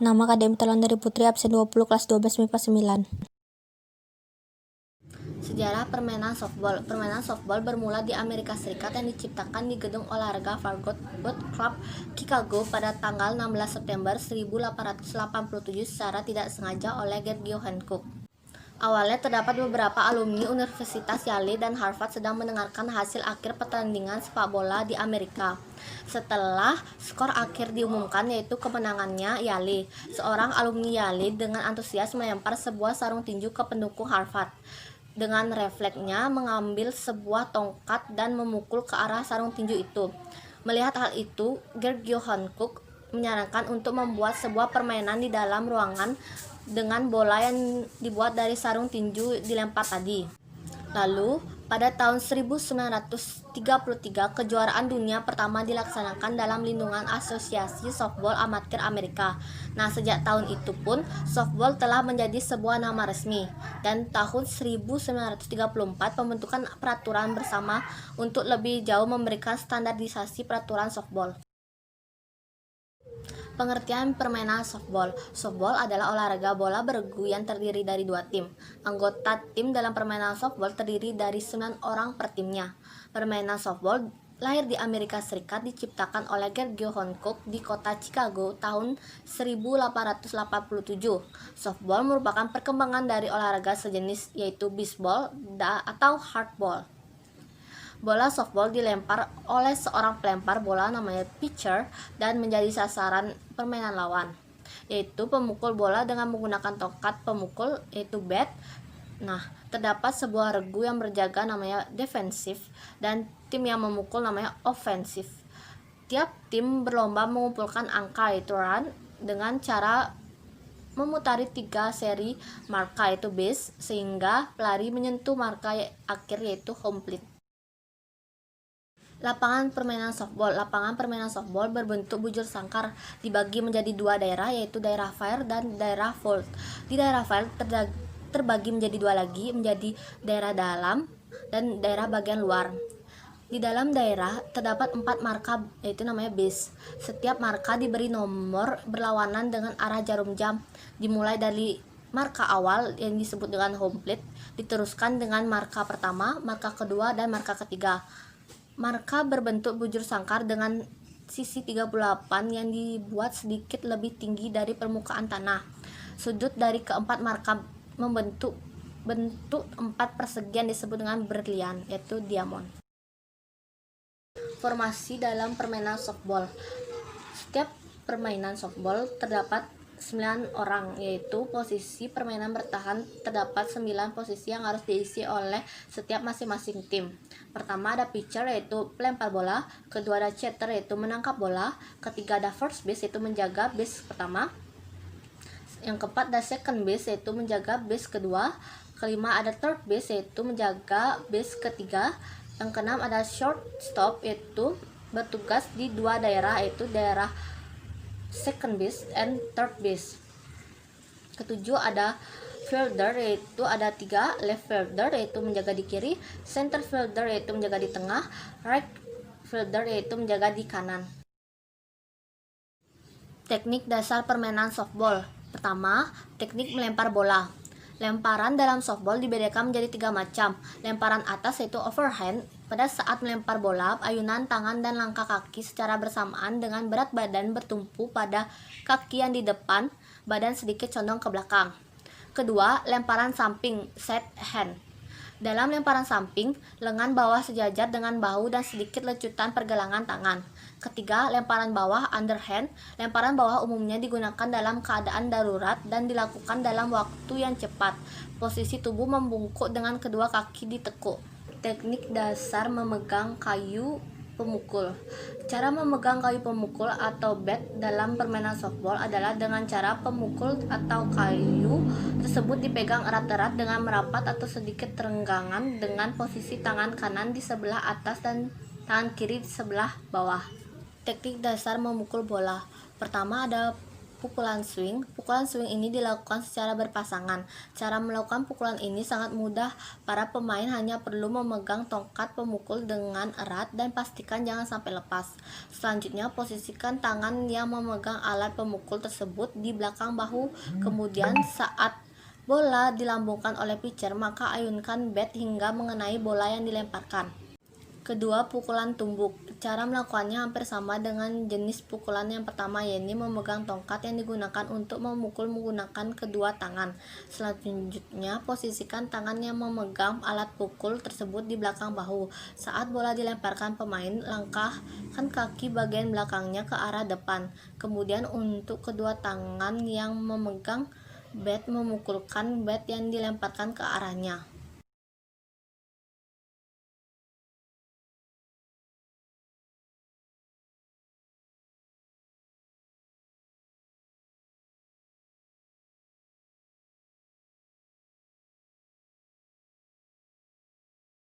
Nama Akademi Talandari Putri, absen 20, kelas 12 MIPA 9. Sejarah permainan softball. Permainan softball bermula di Amerika Serikat yang diciptakan di Gedung Olahraga Fargo Boat Club, Chicago pada tanggal 16 September 1887 secara tidak sengaja oleh Gert Hancock. Awalnya terdapat beberapa alumni Universitas Yale dan Harvard sedang mendengarkan hasil akhir pertandingan sepak bola di Amerika. Setelah skor akhir diumumkan, yaitu kemenangannya Yale, seorang alumni Yale dengan antusias melempar sebuah sarung tinju ke pendukung Harvard. Dengan refleksnya mengambil sebuah tongkat dan memukul ke arah sarung tinju itu. Melihat hal itu, Gert Hancock menyarankan untuk membuat sebuah permainan di dalam ruangan dengan bola yang dibuat dari sarung tinju dilempar tadi. Lalu, pada tahun 1933, kejuaraan dunia pertama dilaksanakan dalam lindungan Asosiasi Softball Amatir Amerika. Nah, sejak tahun itu pun, softball telah menjadi sebuah nama resmi. Dan tahun 1934, pembentukan peraturan bersama untuk lebih jauh memberikan standarisasi peraturan softball. Pengertian permainan softball. Softball adalah olahraga bola beregu yang terdiri dari dua tim. Anggota tim dalam permainan softball terdiri dari 9 orang per timnya. Permainan softball lahir di Amerika Serikat, diciptakan oleh Gert Hancock di kota Chicago tahun 1887. Softball merupakan perkembangan dari olahraga sejenis yaitu baseball atau hardball. Bola softball dilempar oleh seorang pelempar bola namanya pitcher dan menjadi sasaran permainan lawan, yaitu pemukul bola dengan menggunakan tongkat pemukul yaitu bat. Nah, terdapat sebuah regu yang berjaga namanya defensif dan tim yang memukul namanya offensif. Tiap tim berlomba mengumpulkan angka yaitu run dengan cara memutari 3 seri marka yaitu base sehingga pelari menyentuh marka akhir yaitu home plate. Lapangan permainan softball. Lapangan permainan softball berbentuk bujur sangkar, dibagi menjadi dua daerah yaitu daerah fire dan daerah field. Di daerah fire terbagi menjadi dua lagi, menjadi daerah dalam dan daerah bagian luar. Di dalam daerah terdapat 4 marka yaitu namanya base. Setiap marka diberi nomor berlawanan dengan arah jarum jam, dimulai dari marka awal yang disebut dengan home plate, diteruskan dengan marka pertama, marka kedua, dan marka ketiga. Marka berbentuk bujur sangkar dengan sisi 38 yang dibuat sedikit lebih tinggi dari permukaan tanah. Sudut dari keempat marka membentuk bentuk 4 persegi yang disebut dengan berlian, yaitu diamond. Formasi dalam permainan softball. Setiap permainan softball terdapat 9 orang, yaitu posisi permainan bertahan terdapat 9 posisi yang harus diisi oleh setiap masing-masing tim. Pertama ada pitcher yaitu pelempar bola, kedua ada catcher yaitu menangkap bola, ketiga ada first base yaitu menjaga base pertama, yang keempat ada second base yaitu menjaga base kedua, kelima ada third base yaitu menjaga base ketiga, yang keenam ada shortstop yaitu bertugas di dua daerah yaitu daerah second base and third base. Ketujuh ada fielder yaitu ada 3, left fielder yaitu menjaga di kiri, center fielder yaitu menjaga di tengah, right fielder yaitu menjaga di kanan. Teknik dasar permainan softball. Pertama, teknik melempar bola. Lemparan dalam softball dibedakan menjadi 3 macam. Lemparan atas yaitu overhand. Pada saat melempar bola, ayunan tangan dan langkah kaki secara bersamaan dengan berat badan bertumpu pada kaki yang di depan, badan sedikit condong ke belakang. Kedua, lemparan samping, side hand. Dalam lemparan samping, lengan bawah sejajar dengan bahu dan sedikit lecutan pergelangan tangan. Ketiga, lemparan bawah, underhand. Lemparan bawah umumnya digunakan dalam keadaan darurat dan dilakukan dalam waktu yang cepat. Posisi tubuh membungkuk dengan kedua kaki ditekuk. Teknik dasar memegang kayu pemukul. Cara memegang kayu pemukul atau bat dalam permainan softball adalah dengan cara pemukul atau kayu tersebut dipegang erat-erat dengan merapat atau sedikit terenggangan dengan posisi tangan kanan di sebelah atas dan tangan kiri di sebelah bawah. Teknik dasar memukul bola. Pertama ada Pukulan swing. Pukulan swing ini dilakukan secara berpasangan. Cara melakukan pukulan ini sangat mudah. Para pemain hanya perlu memegang tongkat pemukul dengan erat dan pastikan jangan sampai lepas. Selanjutnya, posisikan tangan yang memegang alat pemukul tersebut di belakang bahu. Kemudian saat bola dilambungkan oleh pitcher, maka ayunkan bat hingga mengenai bola yang dilemparkan. Kedua, pukulan tumbuk. Cara melakukannya hampir sama dengan jenis pukulan yang pertama, yaitu memegang tongkat yang digunakan untuk memukul menggunakan kedua tangan. Selanjutnya, posisikan tangan yang memegang alat pukul tersebut di belakang bahu. Saat bola dilemparkan pemain, langkahkan kaki bagian belakangnya ke arah depan. Kemudian untuk kedua tangan yang memegang bat, memukulkan bat yang dilemparkan ke arahnya.